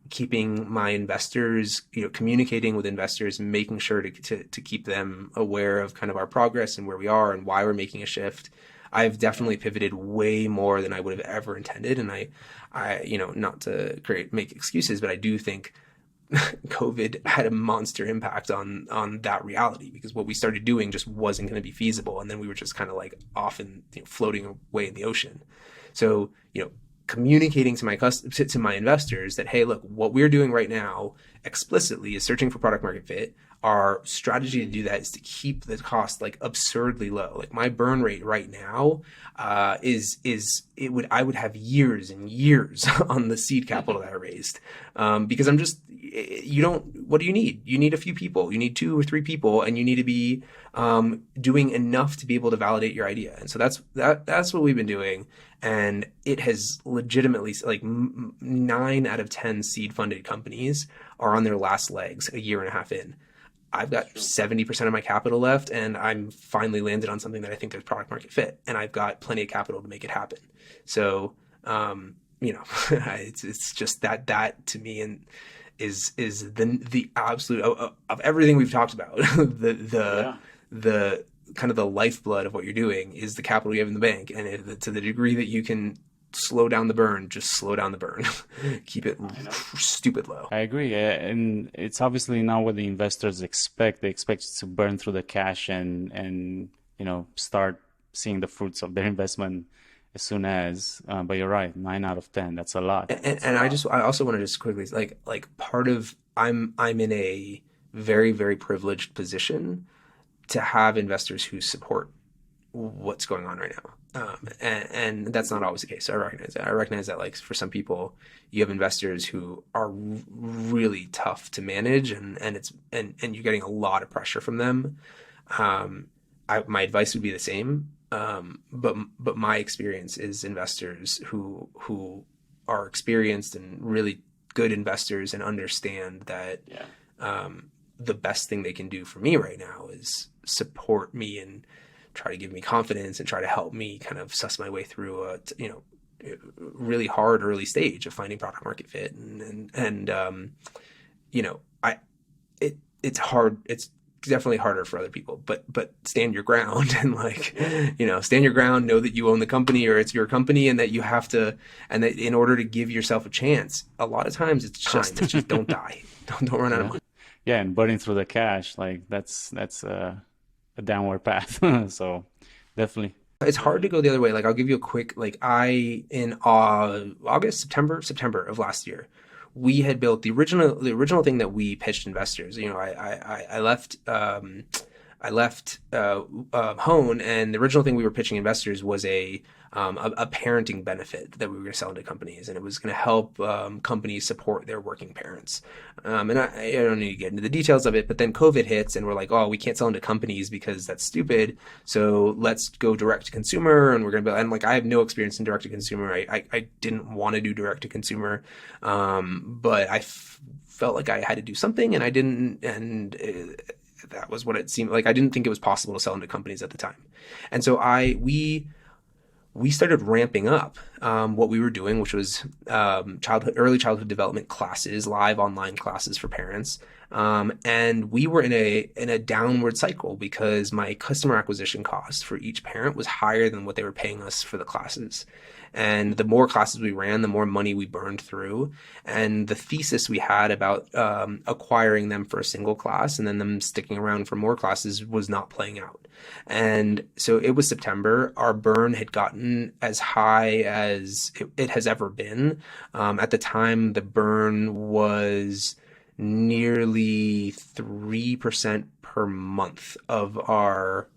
keeping my investors, communicating with investors, making sure to keep them aware of kind of our progress and where we are and why we're making a shift. I've definitely pivoted way more than I would have ever intended. And I not to make excuses, but I do think COVID had a monster impact on that reality because what we started doing just wasn't going to be feasible. And then we were just kind of like off and floating away in the ocean. So, communicating to my investors that, hey, look, what we're doing right now explicitly is searching for product market fit. Our strategy to do that is to keep the cost like absurdly low. Like my burn rate right now I would have years and years on the seed capital that I raised because I'm just what do you need? You need a few people. You need 2 or 3 people, and you need to be doing enough to be able to validate your idea. And so that's what we've been doing. And it has legitimately, like 9 out of 10 seed funded companies are on their last legs a year and a half in. I've got 70% of my capital left, and I'm finally landed on something that I think there's product market fit, and I've got plenty of capital to make it happen. So, it's just that to me and is the absolute of everything we've talked about. the kind of the lifeblood of what you're doing is the capital you have in the bank, and to the degree that you can slow down the burn, just slow down the burn. Keep it stupid low. I agree. And it's obviously not what the investors expect. They expect you to burn through the cash and start seeing the fruits of their investment as soon as, but you're right, 9 out of 10, that's a lot. I also want to just quickly, like part of, I'm in a very, very privileged position to have investors who support what's going on right now. And that's not always the case. So I recognize that. I recognize that, like, for some people, you have investors who are really tough to manage, and you're getting a lot of pressure from them. My advice would be the same. But my experience is investors who are experienced and really good investors and understand that the best thing they can do for me right now is support me and try to give me confidence and try to help me kind of suss my way through a really hard early stage of finding product market fit. It's hard. It's definitely harder for other people, but stand your ground and stand your ground, know that you own the company or it's your company, and that you have to, and that in order to give yourself a chance, a lot of times it's just don't die. Don't run out of money. Yeah. And burning through the cash, like that's a downward path. So definitely. It's hard to go the other way. Like, I'll give you a quick, in September of last year, we had built the original thing that we pitched investors. I left Hone, and the original thing we were pitching investors was a a parenting benefit that we were going to sell into companies, and it was going to help companies support their working parents. And I don't need to get into the details of it, but then COVID hits, and we're like, oh, we can't sell into companies because that's stupid. So let's go direct to consumer, and we're going to be. And like, I have no experience in direct to consumer. I didn't want to do direct to consumer, but I felt like I had to do something, and I didn't, and that was what it seemed like. I didn't think it was possible to sell into companies at the time, and so we started ramping up what we were doing, which was early childhood development classes, live online classes for parents, and we were in a downward cycle because my customer acquisition cost for each parent was higher than what they were paying us for the classes. And the more classes we ran, the more money we burned through. And the thesis we had about acquiring them for a single class and then them sticking around for more classes was not playing out. And so it was September. Our burn had gotten as high as it has ever been. At the time, the burn was nearly 3% per month of our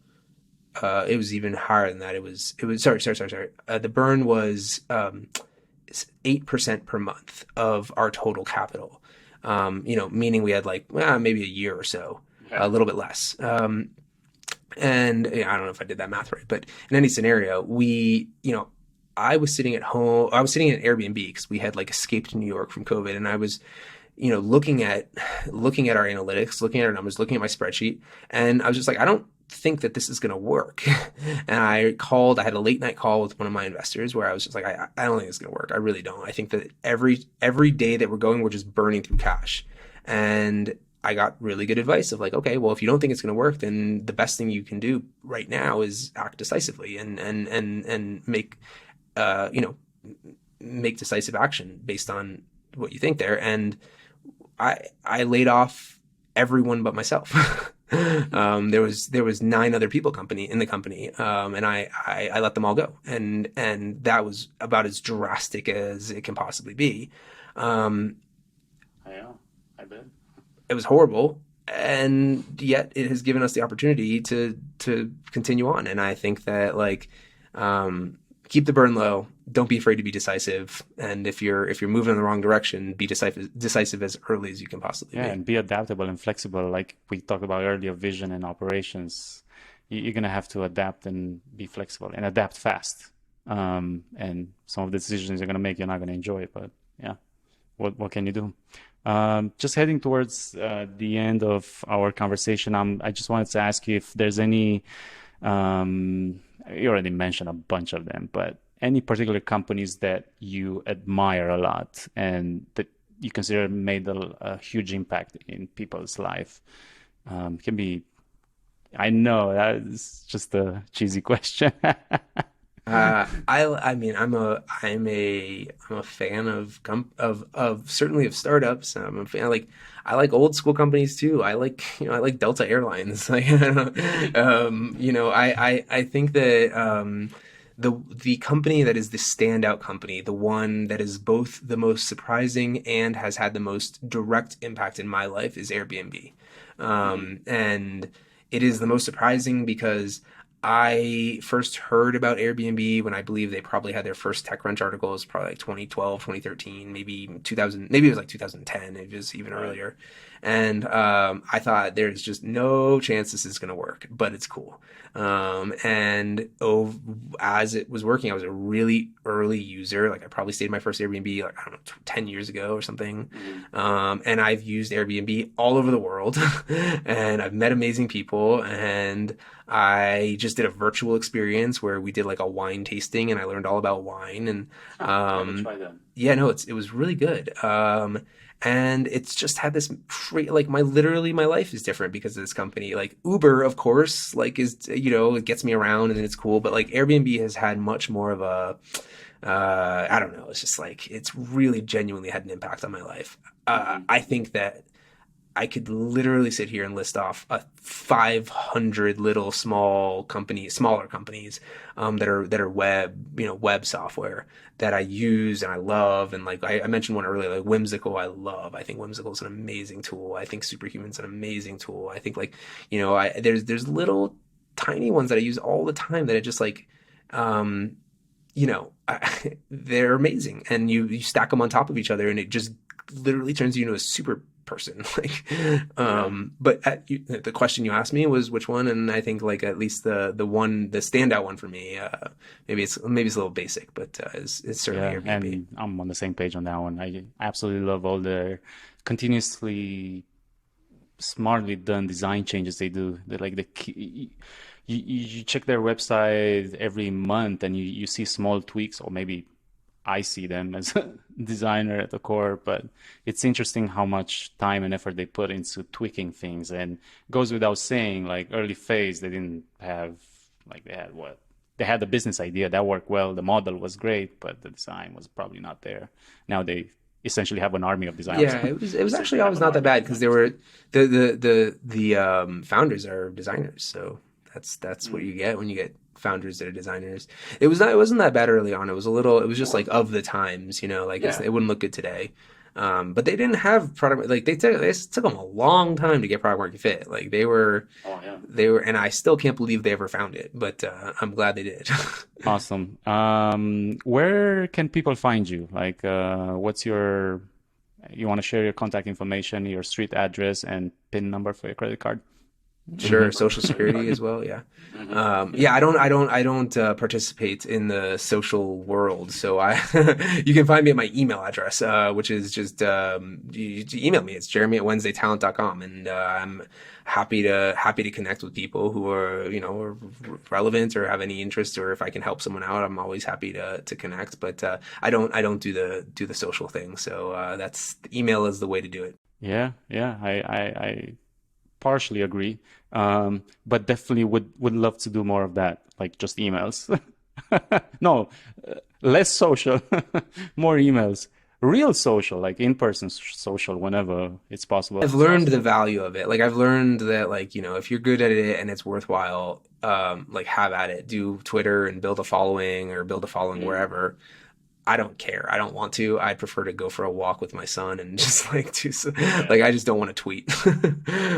it was even higher than that. It was sorry. The burn was 8% per month of our total capital. Meaning we had like maybe a year or so, a little bit less. And I don't know if I did that math right, but in any scenario, I was sitting at home. I was sitting in Airbnb because we had like escaped New York from COVID, and I was looking at our analytics, looking at our numbers, looking at my spreadsheet, and I was just like, I don't think that this is going to work. And I had a late night call with one of my investors where I was just like, I don't think it's going to work. I really don't. I think that every day that we're going, we're just burning through cash. And I got really good advice of like, okay, well, if you don't think it's going to work, then the best thing you can do right now is act decisively and make, make decisive action based on what you think there. And I laid off everyone but myself. There was 9 other people in the company, and I let them all go, and that was about as drastic as it can possibly be. I bet it was horrible, and yet it has given us the opportunity to continue on. And I think that keep the burn low. Don't be afraid to be decisive. And if you're moving in the wrong direction, be decisive as early as you can possibly be. And be adaptable and flexible. Like we talked about earlier, vision and operations. You're going to have to adapt and be flexible and adapt fast. And some of the decisions you're going to make, you're not going to enjoy. But yeah, what can you do? Just heading towards the end of our conversation, I just wanted to ask you if there's any, you already mentioned a bunch of them, but any particular companies that you admire a lot and that you consider made a huge impact in people's life? Can be, I know that's just a cheesy question. I mean, I'm a fan of certainly of startups. I'm a fan, I like old school companies too. I like Delta Airlines. I think that the company that is the standout company, the one that is both the most surprising and has had the most direct impact in my life, is Airbnb. And it is the most surprising because I first heard about Airbnb when I believe they probably had their first TechCrunch articles, probably like 2012, 2013, maybe 2000, maybe it was like 2010, it was even earlier. And I thought there's just no chance this is going to work, but it's cool. As it was working, I was a really early user. I probably stayed my first Airbnb, 10 years ago or something. And I've used Airbnb all over the world and I've met amazing people, and I just did a virtual experience where we did a wine tasting and I learned all about wine. And try that. yeah, no, it was really good. And it's just had this my life is different because of this company. Uber, of course, it gets me around and it's cool, but Airbnb has had much more of a I don't know, it's just it's really genuinely had an impact on my life. I think that I could literally sit here and list off 500 little smaller companies that are web software that I use and I love. And I mentioned one earlier, Whimsical, I love. I think Whimsical is an amazing tool. I think Superhuman's an amazing tool. I think there's little tiny ones that I use all the time that I just they're amazing, and you stack them on top of each other, and it just literally turns you into a super person. But the question you asked me was which one, and I think like at least the standout one for me, maybe it's a little basic, but it's certainly Airbnb. And I'm on the same page on that one. I absolutely love all the continuously smartly done design changes they do. They're like you check their website every month and you see small tweaks, or maybe I see them as a designer at the core, but it's interesting how much time and effort they put into tweaking things. And it goes without saying, like early phase, they didn't have, like they had the business idea that worked well. The model was great, but the design was probably not there. Now they essentially have an army of designers. Yeah, it was actually always not that bad, because they were the founders are designers, so that's what you get when you get founders that are designers. It wasn't that bad early on. It was just like of the times, like it wouldn't look good today. But they didn't have product, like it took them a long time to get product market fit. Like they were, and I still can't believe they ever found it, but I'm glad they did. Awesome. Where can people find you? Like, you want to share your contact information, your street address, and PIN number for your credit card? Sure. Social security as well. Yeah. I don't participate in the social world. So you can find me at my email address, which is just, you email me. It's jeremy@wednesdaytalent.com. And, I'm happy to connect with people who are, are relevant or have any interest, or if I can help someone out, I'm always happy to connect. But, I don't do the social thing. So, email is the way to do it. Yeah. I partially agree, but definitely would love to do more of that, like just emails. No, less social, more emails. Real social, like in-person social, whenever it's possible. I've learned the value of it. Like I've learned that, like, if you're good at it and it's worthwhile, like have at it. Do Twitter and build a following, or build a following wherever. I don't care. I don't want to. I prefer to go for a walk with my son and just like I just don't want to tweet.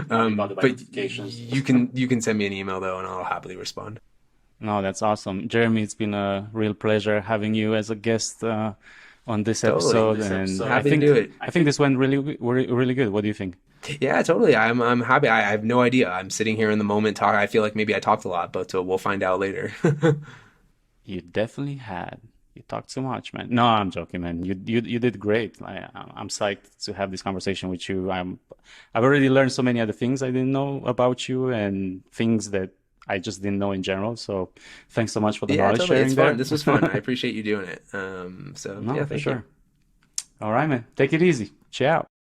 But you can send me an email though, and I'll happily respond. No, that's awesome, Jeremy. It's been a real pleasure having you as a guest on this episode, and happy to do it. I think this went really good. What do you think? Yeah, totally. I'm happy. I have no idea. I'm sitting here in the moment talking. I feel like maybe I talked a lot, but we'll find out later. You definitely had. You talk too much, man. No, I'm joking, man. You did great. I'm psyched to have this conversation with you. I've already learned so many other things I didn't know about you, and things that I just didn't know in general. So thanks so much for the knowledge sharing. It's fun. This was fun. I appreciate you doing it. For sure. All right, man. Take it easy. Ciao.